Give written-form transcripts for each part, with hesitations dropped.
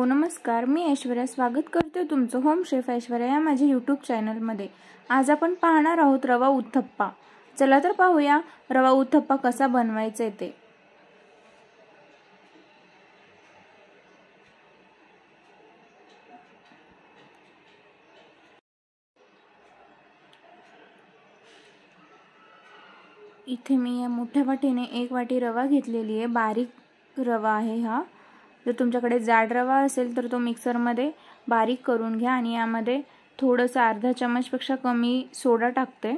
Hello नमस्कार, मी ऐश्वर्या स्वागत करते तुमचं होम शेफ ऐश्वर्या या माझ्या यूट्यूब चॅनलमध्ये। आज आपण पाहणार आहोत रवा उत्तप्पा। चला तर पाहूया रवा उत्तप्पा कसा बनवायचा ते। इथे मी या मोठ्या वाटीने 1 वाटी रवा घेतलेली आहे। बारीक रवा आहे हा। जर तुमच्याकडे जाड रवा असेल तर तो मिक्सर मध्ये बारीक करून घ्या आणि यामध्ये थोडंसं अर्धा चमच पेक्षा कमी सोडा टाकते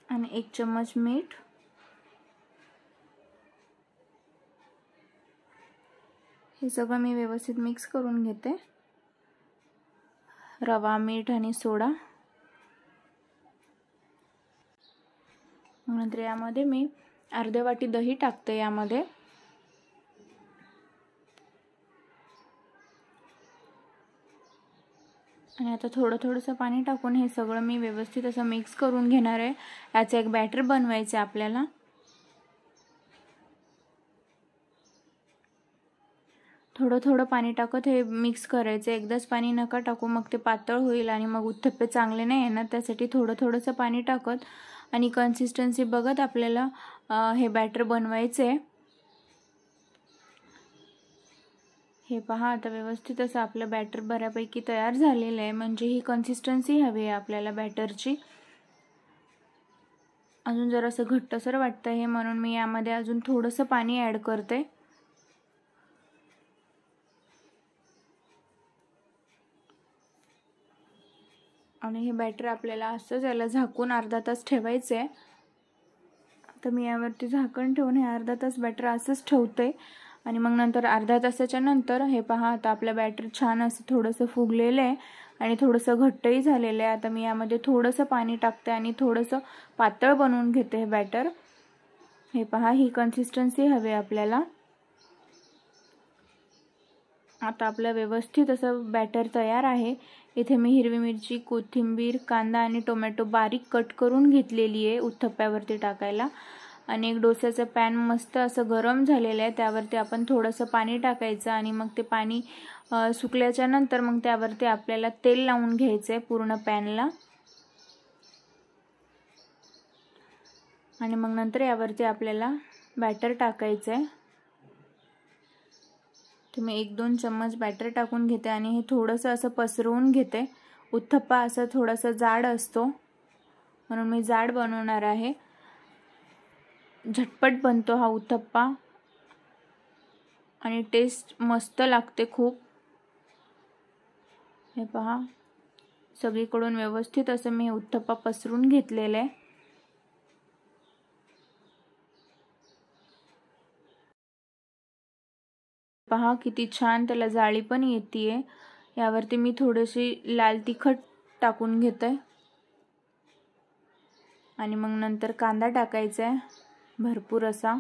आणि 1 चमच मीठ। हे सगळं मी व्यवस्थित मिक्स करून घेते। रवा, मीठ आणि सोडा। नंतर यामध्ये मी अर्धी वाटी दही टाकते यामध्ये। आणि आता थोडंसं पाणी टाकून हे सगळं मी व्यवस्थित असं मिक्स करून घेणार आहे। याचे एक बॅटर बनवायचे आपल्याला। थोडं पाणी टाकत हे मिक्स करायचं। एकदाच पाणी नका टाकू, मग ते पातळ होईल आणि मग उत्तप्पे चांगले नाही येणार। त्यासाठी थोडंसं पाणी टाकत आणि कन्सिस्टन्सी बघत आपल्याला हे बॅटर बनवायचे। हे पहा, आता व्यवस्थित असं आपलं बॅटर बऱ्यापैकी तयार झालेलं आहे। म्हणजे ही कन्सिस्टन्सी हवी आहे आपल्याला बॅटरची। अजून जरासं घट्टसर वाटतं हे, म्हणून मी यामध्ये अजून थोडंसं पाणी ॲड करते। आणि हे बॅटर आपल्याला असंच याला झाकून अर्धा तास ठेवायचं आहे। आता मी यावरती झाकण ठेवून हे अर्धा तास बॅटर असंच ठेवते आणि मग नंतर अर्धा तासाच्या नंतर हे पहा, आता आपलं बॅटर छान असं थोडंसं फुगलेलं आहे आणि थोडंसं घट्टही झालेलं आहे। आता मी यामध्ये थोडंसं पाणी टाकते आणि थोडंसं पातळ बनवून घेते हे बॅटर। हे पहा, ही कन्सिस्टन्सी हवी आपल्याला। आता आपलं व्यवस्थित असं बॅटर तयार आहे। इथे मी हिरवी मिरची, कोथिंबीर, कांदा आणि टोमॅटो बारीक कट करून घेतलेली आहे उत्तप्प्यावरती टाकायला। आणि एक डोस्याचं पॅन मस्त असं गरम झालेलं आहे, त्यावरती आपण थोडंसं पाणी टाकायचं आणि मग ते पाणी सुकल्याच्या नंतर मग त्यावरती आपल्याला तेल लावून घ्यायचंय पूर्ण पॅनला। आणि मग नंतर यावरती आपल्याला बॅटर टाकायचंय। मी 1-2 चम्मच बॅटर टाकून घेते आणि हे थोडंसं असं पसरवून घेते। उत्तप्पा असं थोडासा जाड असतो, म्हणून मी जाड बनवणार आहे। झटपट बनतो हा उत्तप्पा आणि टेस्ट मस्त लागते खूप। हे पहा, सगळीकडून व्यवस्थित असं मी उत्तप्पा पसरून घेतलेला आहे। पहा किती छान त्याला जाळी पण येतेय। यावरती मी थोडीशी लाल तिखट टाकून घेते आणि मग नंतर कांदा टाकायचा आहे भरपूर असा।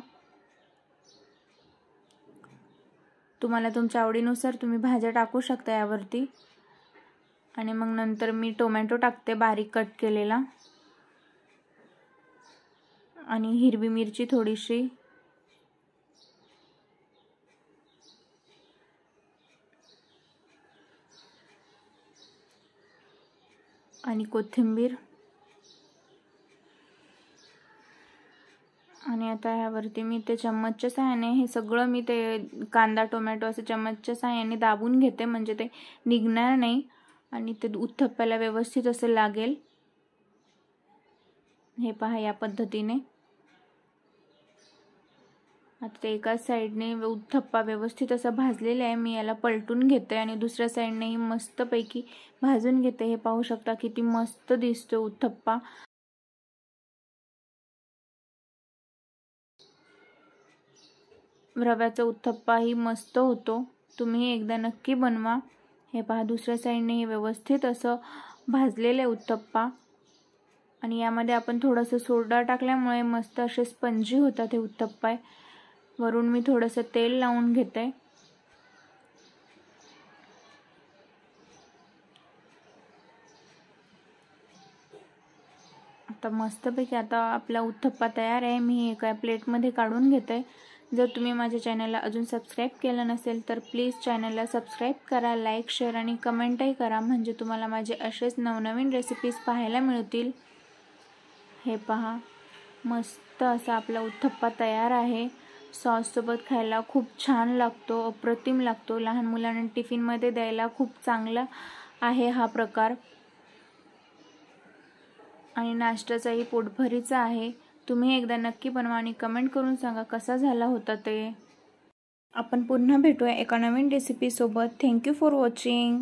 तुम्हाला तुमच्या आवडीनुसार तुम्ही भाज्या टाकू शकता यावरती। आणि मग नंतर मी टोमॅटो टाकते बारीक कट केलेला आणि हिरवी मिरची थोडीशी आणि कोथिंबीर। आणि आता यावरती मी ते चम्मचच्या सहाय्याने हे सगळं मी ते कांदा टोमॅटो असं चम्मचच्या सहाय्याने दाबून घेते, म्हणजे ते निघणार नाही आणि ते उत्तप्प्याला व्यवस्थित असं लागेल। हे पहा, या पद्धतीने आता ते एका साइडने उत्तप्पा व्यवस्थित असा भाजलेला आहे। मी याला पलटून घेते आणि दुसऱ्या साइडनेही मस्तपैकी भाजून घेते। हे पाहू शकता किती मस्त दिसतो उत्तप्पा। रव्याचा उत्तप्पाही मस्त होतो, तुम्ही एकदा नक्की बनवा। हे पहा, दुसऱ्या साइडने व्यवस्थित असं भाजलेलं आहे उत्तप्पा आणि यामध्ये आपण थोडंसं सोडा टाकल्यामुळे मस्त असे स्पंजी होतात हे उत्तप्पा। वरून मी थोडंसं तेल लावून घेते। आता मस्तपैकी आता आपला उत्तप्पा तयार आहे. मी एका प्लेटमध्ये काढून घेते. जर तुम्ही माझ्या चॅनलला अजून सबस्क्राईब केलं नसेल तर प्लीज चॅनलला सबस्क्राईब करा, लाईक, शेअर आणि कमेंटही करा, म्हणजे तुम्हाला माझे असेच नवनवीन रेसिपीज पाहायला मिळतील. हे पहा, मस्त असा आपला उत्तप्पा तयार आहे. सॉससोबत खायला खूप छान लागतो, अप्रतिम लागतो. लहान मुलांना टिफिनमध्ये द्यायला खूप चांगला आहे हा प्रकार आणि नाश्त्याचाही पोटभरीचा आहे. तुम्ही एकदा नक्की बनवा आणि कमेंट करून सांगा कसा झाला होता ते. आपण पुन्हा भेटूया एका नवीन रेसिपीसोबत. Thank you for watching.